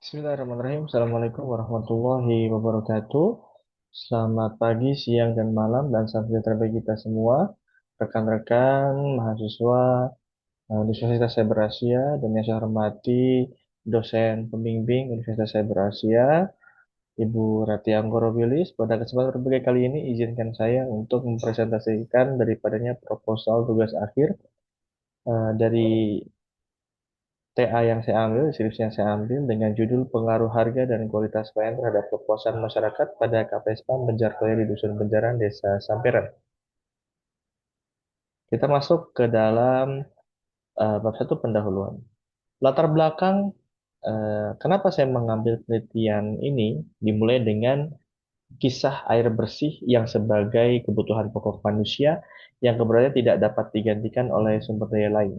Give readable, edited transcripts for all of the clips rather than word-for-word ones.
Bismillahirrahmanirrahim. Assalamualaikum warahmatullahi wabarakatuh. Selamat pagi, siang, dan malam, dan salam sejahtera bagi kita semua, rekan-rekan, mahasiswa Universitas Cyber Asia, dan yang saya hormati dosen pembimbing Universitas Cyber Asia, Ibu Rati Anggoro Wilis. Pada kesempatan berbagai kali ini, izinkan saya untuk mempresentasikan daripadanya proposal tugas akhir dari TA yang saya ambil, skripsi yang saya ambil dengan judul Pengaruh Harga dan Kualitas Pelayanan Terhadap Kepuasan Masyarakat pada KPSPAM Banjartoya di Dusun Benjaran, Desa Sampiran. Kita masuk ke dalam bab satu pendahuluan. Latar belakang kenapa saya mengambil penelitian ini dimulai dengan kisah air bersih yang sebagai kebutuhan pokok manusia yang keberadaannya tidak dapat digantikan oleh sumber daya lain.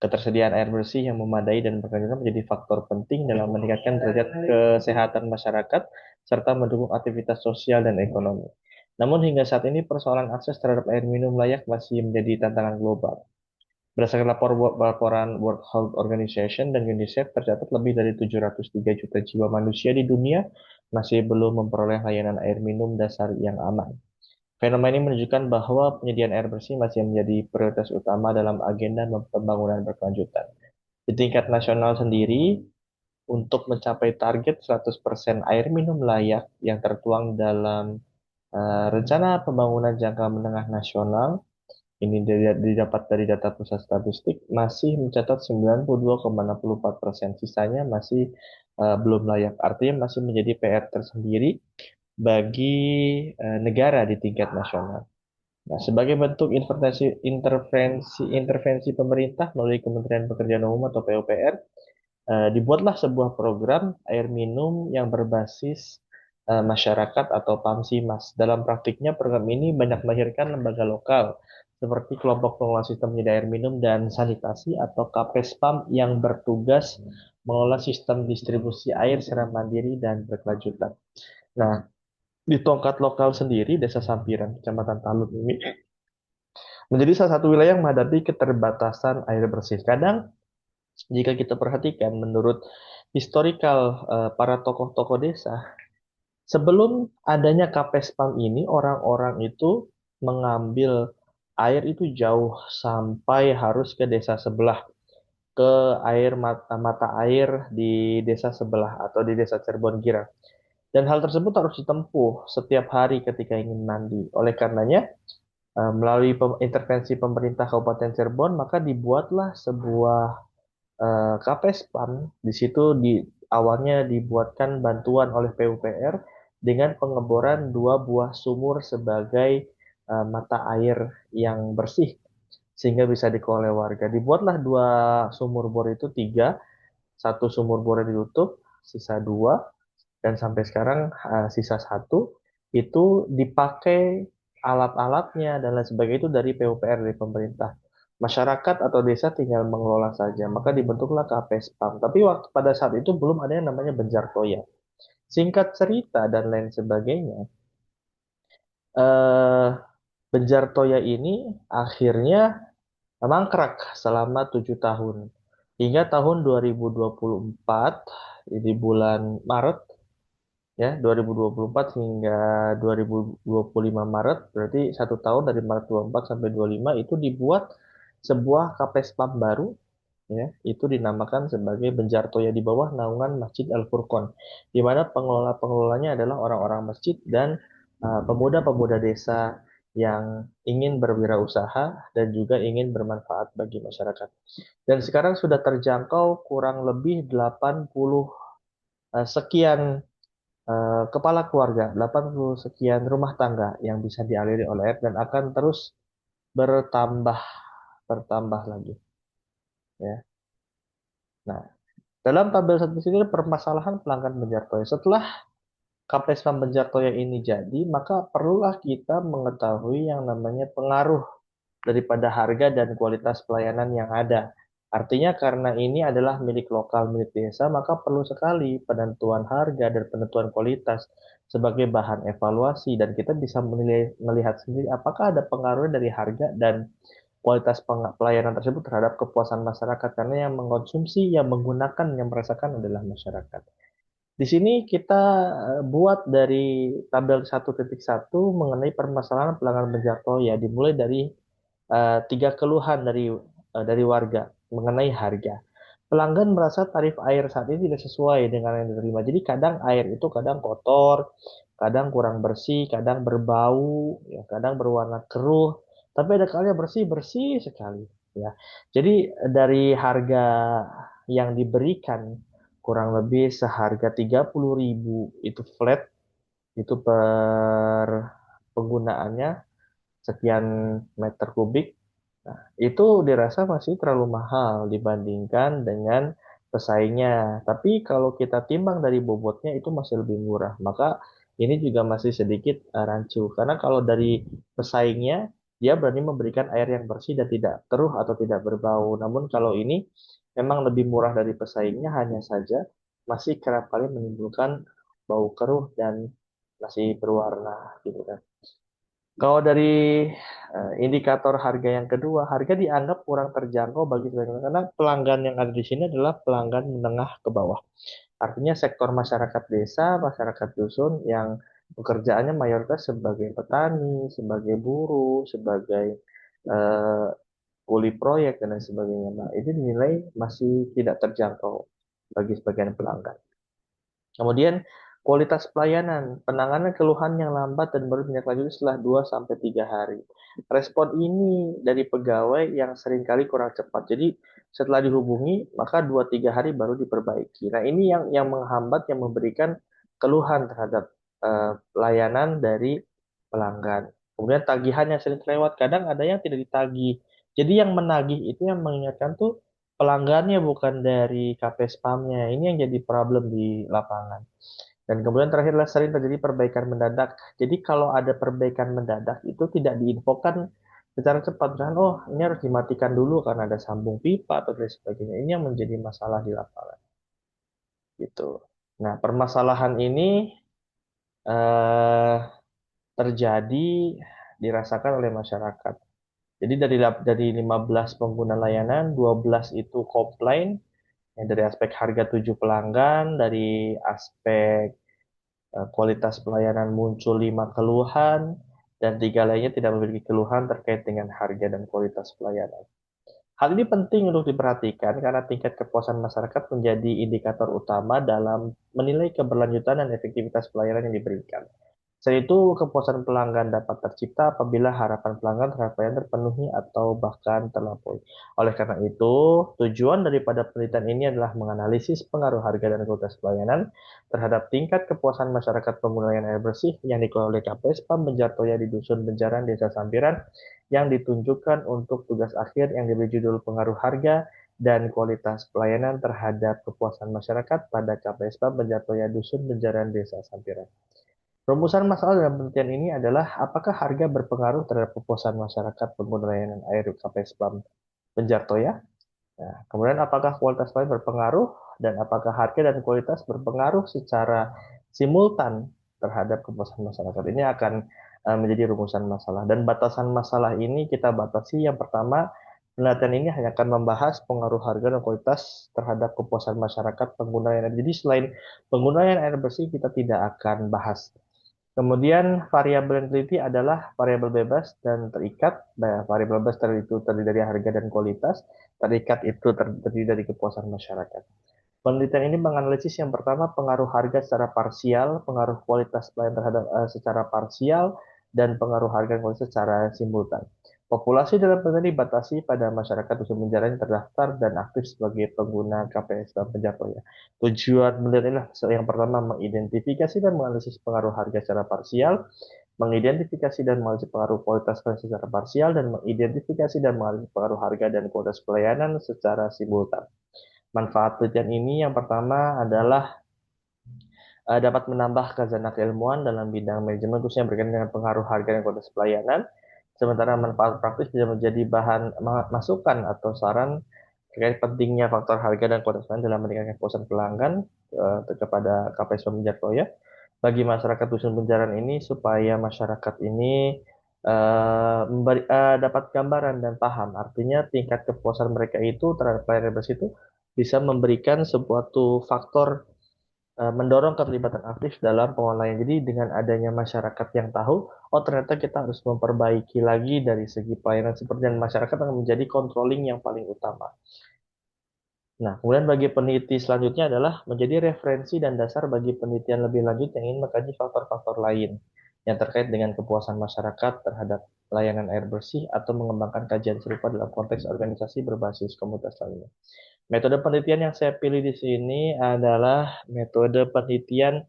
Ketersediaan air bersih yang memadai dan berkelanjutan menjadi faktor penting dalam meningkatkan derajat kesehatan masyarakat serta mendukung aktivitas sosial dan ekonomi. Namun hingga saat ini persoalan akses terhadap air minum layak masih menjadi tantangan global. Berdasarkan laporan World Health Organization dan UNICEF, tercatat lebih dari 703 juta jiwa manusia di dunia masih belum memperoleh layanan air minum dasar yang aman. Fenomena ini menunjukkan bahwa penyediaan air bersih masih menjadi prioritas utama dalam agenda pembangunan berkelanjutan. Di tingkat nasional sendiri, untuk mencapai target 100% air minum layak yang tertuang dalam Rencana Pembangunan Jangka Menengah Nasional, ini didapat dari data pusat statistik, masih mencatat 92,64%. Sisanya masih belum layak. Artinya masih menjadi PR tersendiri bagi negara di tingkat nasional. Nah, sebagai bentuk intervensi pemerintah melalui Kementerian Pekerjaan Umum atau PUPR, dibuatlah sebuah program air minum yang berbasis masyarakat atau PAMSIMAS. Dalam praktiknya, program ini banyak melahirkan lembaga lokal seperti kelompok pengelola sistem penyedia air minum dan sanitasi atau KPSPAM yang bertugas mengelola sistem distribusi air secara mandiri dan berkelanjutan. Nah, di tongkat lokal sendiri, Desa Sampiran, Kecamatan Talun ini menjadi salah satu wilayah yang menghadapi keterbatasan air bersih. Kadang, jika kita perhatikan, menurut historikal para tokoh-tokoh desa, sebelum adanya Kapespam ini, orang-orang itu mengambil air itu jauh sampai harus ke desa sebelah, ke mata air di desa sebelah atau di desa Cirebon Girang. Dan hal tersebut harus ditempuh setiap hari ketika ingin mandi. Oleh karenanya, melalui intervensi pemerintah Kabupaten Cirebon, maka dibuatlah sebuah KPSPAM. Di situ awalnya dibuatkan bantuan oleh PUPR dengan pengeboran dua buah sumur sebagai mata air yang bersih sehingga bisa dikelola oleh warga. Dibuatlah dua sumur bor itu tiga, satu sumur bornya ditutup, sisa dua, dan sampai sekarang sisa satu itu dipakai alat-alatnya dan lain sebagainya itu dari PUPR dari pemerintah. Masyarakat atau desa tinggal mengelola saja, maka dibentuklah KPSPAM. Tapi waktu pada saat itu belum ada yang namanya Benjartoya. Singkat cerita dan lain sebagainya, eh, Benjartoya ini akhirnya mangkrak selama 7 tahun. Hingga tahun 2024, di bulan Maret, ya 2024 hingga 2025 Maret, berarti 1 tahun dari Maret 24 sampai 25 itu dibuat sebuah Kapespam baru, ya itu dinamakan sebagai Benjartoya di bawah naungan Masjid Al Furqon, di mana pengelolanya adalah orang-orang masjid dan pemuda-pemuda desa yang ingin berwirausaha dan juga ingin bermanfaat bagi masyarakat. Dan sekarang sudah terjangkau kurang lebih 80 sekian kepala keluarga, 80 sekian rumah tangga yang bisa dialiri oleh air dan akan terus bertambah bertambah lagi, ya. Nah, dalam tabel satu sini permasalahan pelanggan Benjartoya. Setelah Kapesma Benjartoya ini jadi, maka perlulah kita mengetahui yang namanya pengaruh daripada harga dan kualitas pelayanan yang ada. Artinya karena ini adalah milik lokal, milik desa, maka perlu sekali penentuan harga dan penentuan kualitas sebagai bahan evaluasi dan kita bisa melihat sendiri apakah ada pengaruhnya dari harga dan kualitas pelayanan tersebut terhadap kepuasan masyarakat karena yang mengkonsumsi, yang menggunakan, yang merasakan adalah masyarakat. Di sini kita buat dari tabel 1.1 mengenai permasalahan pelanggan menjangkau ya, dimulai dari tiga keluhan dari warga mengenai harga. Pelanggan merasa tarif air saat ini tidak sesuai dengan yang diterima. Jadi kadang air itu kadang kotor, kadang kurang bersih, kadang berbau, ya, kadang berwarna keruh. Tapi ada kalanya bersih bersih sekali. Ya, jadi dari harga yang diberikan kurang lebih seharga 30.000 itu flat, itu per penggunaannya sekian meter kubik. Nah, itu dirasa masih terlalu mahal dibandingkan dengan pesaingnya. Tapi kalau kita timbang dari bobotnya itu masih lebih murah. Maka ini juga masih sedikit rancu. Karena kalau dari pesaingnya, dia berani memberikan air yang bersih dan tidak keruh atau tidak berbau. Namun kalau ini memang lebih murah dari pesaingnya, hanya saja masih kerap kali menimbulkan bau keruh dan masih berwarna gitu kan. Kalau dari indikator harga yang kedua, harga dianggap kurang terjangkau bagi sebagian karena pelanggan yang ada di sini adalah pelanggan menengah ke bawah. Artinya sektor masyarakat desa, masyarakat dusun yang pekerjaannya mayoritas sebagai petani, sebagai buruh, sebagai eh, kuli proyek dan lain sebagainya. Nah, itu dinilai masih tidak terjangkau bagi sebagian pelanggan. Kemudian kualitas pelayanan, penanganan keluhan yang lambat dan baru ditindaklanjuti setelah 2 sampai 3 hari. Respon ini dari pegawai yang seringkali kurang cepat. Jadi setelah dihubungi, maka 2 3 hari baru diperbaiki. Nah, ini yang menghambat, yang memberikan keluhan terhadap layanan dari pelanggan. Kemudian tagihan yang sering terlewat, kadang ada yang tidak ditagih. Jadi yang menagih itu yang mengingatkan tuh pelanggannya, bukan dari KP spamnya. Ini yang jadi problem di lapangan. Dan kemudian terakhirlah sering terjadi perbaikan mendadak. Jadi kalau ada perbaikan mendadak itu tidak diinfokan secara cepat. Misalkan, oh ini harus dimatikan dulu karena ada sambung pipa atau dan sebagainya. Ini yang menjadi masalah di lapangan. Gitu. Nah, permasalahan ini eh, terjadi dirasakan oleh masyarakat. Jadi dari 15 pengguna layanan, 12 itu komplain. Yang dari aspek harga tujuh pelanggan, dari aspek kualitas pelayanan muncul 5 keluhan, dan 3 lainnya tidak memiliki keluhan terkait dengan harga dan kualitas pelayanan. Hal ini penting untuk diperhatikan karena tingkat kepuasan masyarakat menjadi indikator utama dalam menilai keberlanjutan dan efektivitas pelayanan yang diberikan. Selain itu, kepuasan pelanggan dapat tercipta apabila harapan pelanggan terhadap pelayanan terpenuhi atau bahkan terlampaui. Oleh karena itu, tujuan daripada penelitian ini adalah menganalisis pengaruh harga dan kualitas pelayanan terhadap tingkat kepuasan masyarakat pengguna air bersih yang dikelola oleh KPSPAM Benjartoya di Dusun Benjaran, Desa Sampiran, yang ditunjukkan untuk tugas akhir yang diberi judul Pengaruh Harga dan Kualitas Pelayanan terhadap Kepuasan Masyarakat pada KPSPAM Benjartoya Dusun Benjaran, Desa Sampiran. Rumusan masalah dalam penelitian ini adalah apakah harga berpengaruh terhadap kepuasan masyarakat pengguna layanan air KP-Spam Benjartoya? Nah, kemudian apakah kualitas pelayanan berpengaruh dan apakah harga dan kualitas berpengaruh secara simultan terhadap kepuasan masyarakat? Ini akan menjadi rumusan masalah dan batasan masalah ini kita batasi. Yang pertama, penelitian ini hanya akan membahas pengaruh harga dan kualitas terhadap kepuasan masyarakat pengguna layanan. Jadi selain penggunaan air bersih kita tidak akan bahas. Kemudian variabel yang teliti adalah variabel bebas dan terikat. Nah, variabel bebas itu terdiri dari harga dan kualitas, terikat itu terdiri dari kepuasan masyarakat. Penelitian ini menganalisis yang pertama pengaruh harga secara parsial, pengaruh kualitas pelayanan terhadap secara parsial, dan pengaruh harga dan kualitas secara simultan. Populasi dalam penelitian dibatasi pada masyarakat dusun Benjaran yang terdaftar dan aktif sebagai pengguna KPS dan penjatuhnya. Tujuan penelitian adalah yang pertama mengidentifikasi dan menganalisis pengaruh harga secara parsial, mengidentifikasi dan menganalisis pengaruh kualitas pelayanan secara parsial, dan mengidentifikasi dan menganalisis pengaruh harga dan kualitas pelayanan secara simultan. Manfaat penelitian ini yang pertama adalah dapat menambah khazanah keilmuan dalam bidang manajemen khususnya berkaitan dengan pengaruh harga dan kualitas pelayanan. Sementara manfaat praktis bisa menjadi bahan masukan atau saran terkait pentingnya faktor harga dan kualitas pelayanan dalam meningkatkan kepuasan pelanggan kepada KPS Jaya bagi masyarakat dusun Benjaran ini, supaya masyarakat ini dapat gambaran dan paham. Artinya tingkat kepuasan mereka itu terhadap pelayanan bersih itu bisa memberikan sebuah faktor mendorong keterlibatan aktif dalam pengelolaan. Jadi dengan adanya masyarakat yang tahu, oh ternyata kita harus memperbaiki lagi dari segi pelayanan seperti dan masyarakat akan menjadi controlling yang paling utama. Nah, kemudian bagi peneliti selanjutnya adalah menjadi referensi dan dasar bagi penelitian lebih lanjut yang ingin mengkaji faktor-faktor lain yang terkait dengan kepuasan masyarakat terhadap layanan air bersih atau mengembangkan kajian serupa dalam konteks organisasi berbasis komunitas lainnya. Metode penelitian yang saya pilih di sini adalah metode penelitian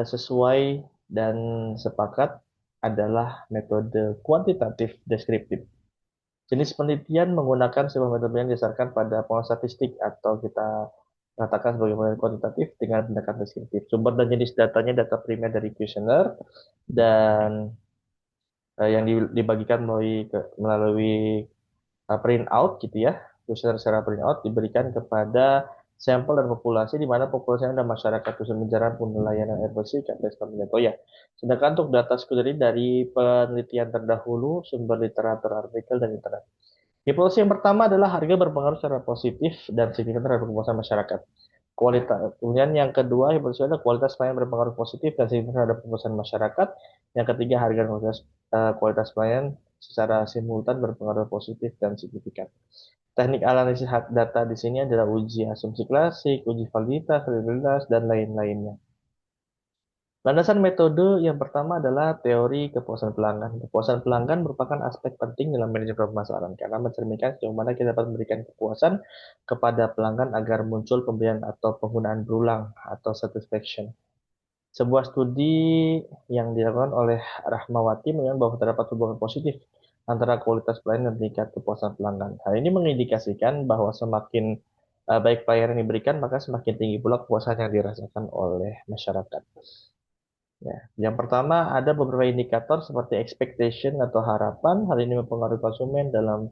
sesuai dan sepakat adalah metode kuantitatif deskriptif. Jenis penelitian menggunakan sebuah metode yang didasarkan pada pengolahan statistik atau kita katakan sebagai metode kuantitatif dengan pendekatan deskriptif. Sumber dan jenis datanya data primer dari kuesioner dan yang dibagikan melalui print out gitu ya. Kuesioner secara print out diberikan kepada sampel dan populasi di mana populasinya ada masyarakat dusun menjaran penelayanan air bersih KPS Kabupaten ya. Sedangkan untuk data sekunder dari penelitian terdahulu sumber literatur artikel dan internet. Hipotesis yang pertama adalah harga berpengaruh secara positif dan signifikan terhadap kepuasan masyarakat. Kualitas. Kemudian yang kedua, hipotesis adalah kualitas pelayanan berpengaruh positif dan signifikan terhadap kepuasan masyarakat. Yang ketiga, harga dan kualitas pelayanan secara simultan berpengaruh positif dan signifikan. Teknik analisis data di sini adalah uji asumsi klasik, uji validitas, reliabilitas, dan lain-lainnya. Landasan metode yang pertama adalah teori kepuasan pelanggan. Kepuasan pelanggan merupakan aspek penting dalam manajemen permasalahan karena mencerminkan sejauh mana kita dapat memberikan kepuasan kepada pelanggan agar muncul pembelian atau penggunaan berulang atau satisfaction. Sebuah studi yang dilakukan oleh Rahmawati menunjukkan bahwa terdapat hubungan positif antara kualitas pelayanan dan tingkat kepuasan pelanggan. Hal ini mengindikasikan bahwa semakin baik pelayanan yang diberikan, maka semakin tinggi pula kepuasan yang dirasakan oleh masyarakat. Ya, yang pertama ada beberapa indikator seperti expectation atau harapan. Hal ini mempengaruhi konsumen dalam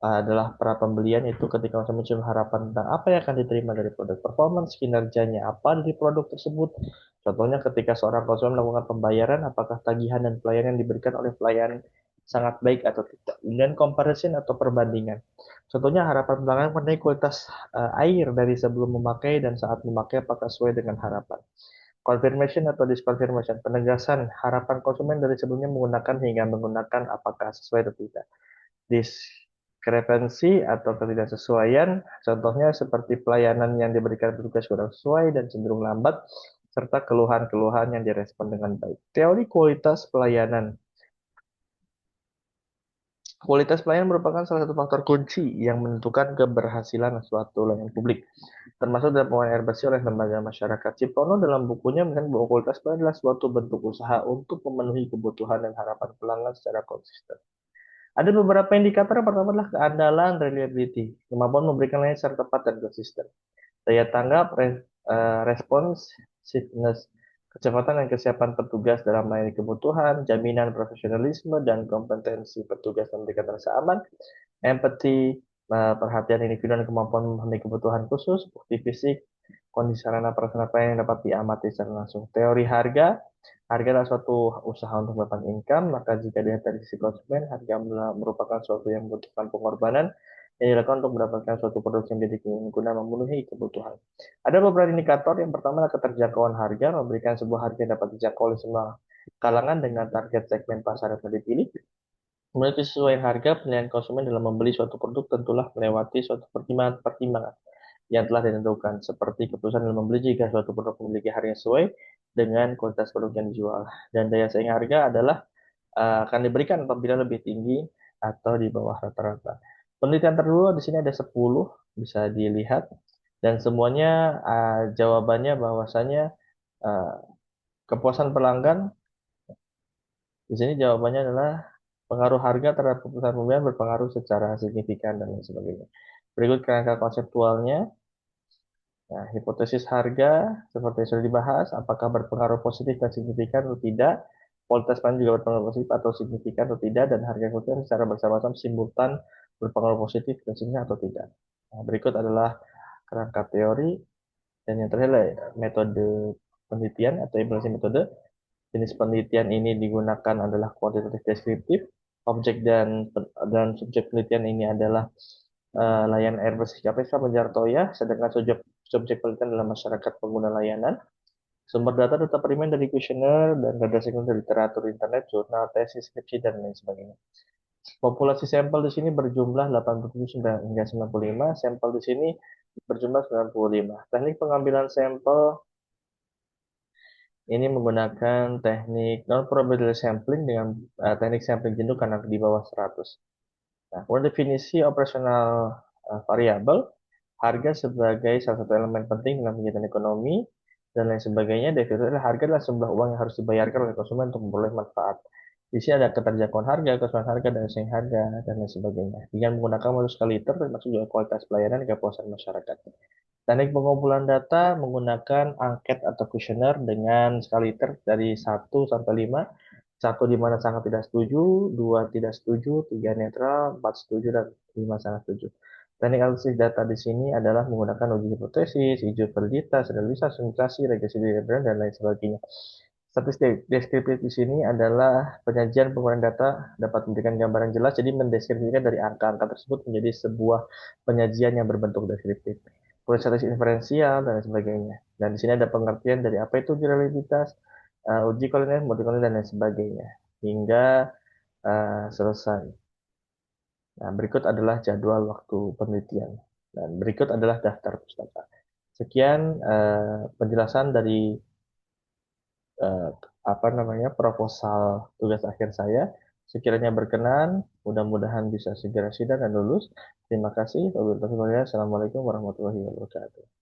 adalah pra pembelian itu ketika konsumen muncul harapan tentang apa yang akan diterima dari produk performance, kinerjanya apa dari produk tersebut. Contohnya ketika seorang konsumen melakukan pembayaran, apakah tagihan dan pelayanan yang diberikan oleh pelayan sangat baik atau tidak. Kemudian comparison atau perbandingan. Contohnya harapan pelanggan mengenai kualitas air dari sebelum memakai dan saat memakai apakah sesuai dengan harapan. Confirmation atau disconfirmation, penegasan harapan konsumen dari sebelumnya menggunakan hingga menggunakan apakah sesuai atau tidak. Diskrepensi atau ketidaksesuaian, contohnya seperti pelayanan yang diberikan petugas kurang sesuai dan cenderung lambat, serta keluhan-keluhan yang direspon dengan baik. Teori kualitas pelayanan. Kualitas pelayanan merupakan salah satu faktor kunci yang menentukan keberhasilan suatu layanan publik, termasuk dalam pengelolaan air bersih oleh lembaga masyarakat. Ciptono dalam bukunya mengatakan bahwa kualitas pelayanan adalah suatu bentuk usaha untuk memenuhi kebutuhan dan harapan pelanggan secara konsisten. Ada beberapa indikator. Yang pertama adalah keandalan, reliability, kemampuan memberikan layanan secara tepat dan konsisten. Daya tanggap, responsiveness, kecepatan dan kesiapan petugas dalam melayani kebutuhan, jaminan profesionalisme dan kompetensi petugas dalam memberikan rasa aman, empathy, perhatian individu dan kemampuan memahami kebutuhan khusus, bukti fisik, kondisi sarana prasarana pelayanan yang dapat diamati secara langsung. Teori harga, harga adalah suatu usaha untuk mendapatkan income, maka jika dilihat dari sisi konsumen, harga merupakan suatu yang membutuhkan pengorbanan yang dilakukan untuk mendapatkan suatu produk yang diinginkan guna memenuhi kebutuhan. Ada beberapa indikator. Yang pertama adalah keterjangkauan harga, memberikan sebuah harga yang dapat dijangkau oleh semua kalangan dengan target segmen pasar yang dipilih. Kemudian kesesuaian harga, penilaian konsumen dalam membeli suatu produk tentulah melewati suatu pertimbangan yang telah ditentukan, seperti keputusan dalam membeli jika suatu produk memiliki harga yang sesuai dengan kualitas produk yang dijual. Dan daya saing harga adalah akan diberikan apabila lebih tinggi atau di bawah rata-rata. Penelitian terdahulu di sini ada 10, bisa dilihat. Dan semuanya jawabannya bahwasanya uh, kepuasan pelanggan, di sini jawabannya adalah pengaruh harga terhadap keputusan pembelian berpengaruh secara signifikan dan lain sebagainya. Berikut kerangka konseptualnya. Nah, hipotesis harga seperti yang sudah dibahas, apakah berpengaruh positif dan signifikan atau tidak, kualitas pangan juga berpengaruh positif atau signifikan atau tidak, dan harga kebutuhan secara bersama-sama simultan berpengaruh positif dan signifikan atau tidak. Nah, berikut adalah kerangka teori, dan yang terakhir adalah metode penelitian atau implementasi metode. Jenis penelitian ini digunakan adalah kuantitatif deskriptif, objek dan subjek penelitian ini adalah layanan air bersih KPK Banjartoya, sedangkan subjek subjek penelitian adalah masyarakat pengguna layanan. Sumber data primer dari kuesioner dan data sekunder dari literatur internet, jurnal, tesis, skripsi, dan lain sebagainya. Populasi sampel di sini berjumlah 87 hingga 95, sampel di sini berjumlah 95. Teknik pengambilan sampel ini menggunakan teknik non-probability sampling dengan teknik sampling jenuh karena di bawah 100. Nah, kemudian definisi operasional variabel, harga sebagai salah satu elemen penting dalam kegiatan ekonomi, dan lain sebagainya. Definisi adalah harga adalah sebuah uang yang harus dibayarkan oleh konsumen untuk memperoleh manfaat. Di sini ada keterjangkauan harga, kesesuaian harga, dan saing harga, dan lain sebagainya. Dengan menggunakan modus skala liter, termasuk juga kualitas pelayanan dan kepuasan masyarakat. Teknik pengumpulan data menggunakan angket atau kuesioner dengan skala liter dari 1 sampai 5. Satu di mana sangat tidak setuju, dua tidak setuju, tiga netral, empat setuju, dan lima sangat setuju. Teknik analisis data di sini adalah menggunakan uji hipotesis, uji validitas, analisis, asumsi, regresi delivery, dan lain sebagainya. Statistik deskriptif di sini adalah penyajian penggunaan data dapat memberikan gambaran jelas, jadi mendeskripsikan dari angka-angka tersebut menjadi sebuah penyajian yang berbentuk deskriptif. Kemudian statistik inferensial dan lain sebagainya. Dan di sini ada pengertian dari apa itu reliabilitas, uji koliner, multi koliner, dan lain sebagainya. Hingga selesai. Nah, berikut adalah jadwal waktu penelitian. Dan berikut adalah daftar pustaka. Sekian penjelasan dari eh, apa namanya proposal tugas akhir saya. Sekiranya berkenan, mudah-mudahan bisa segera sidang dan lulus. Terima kasih. Wabillahi taufiq wal hidayah. Assalamualaikum warahmatullahi wabarakatuh.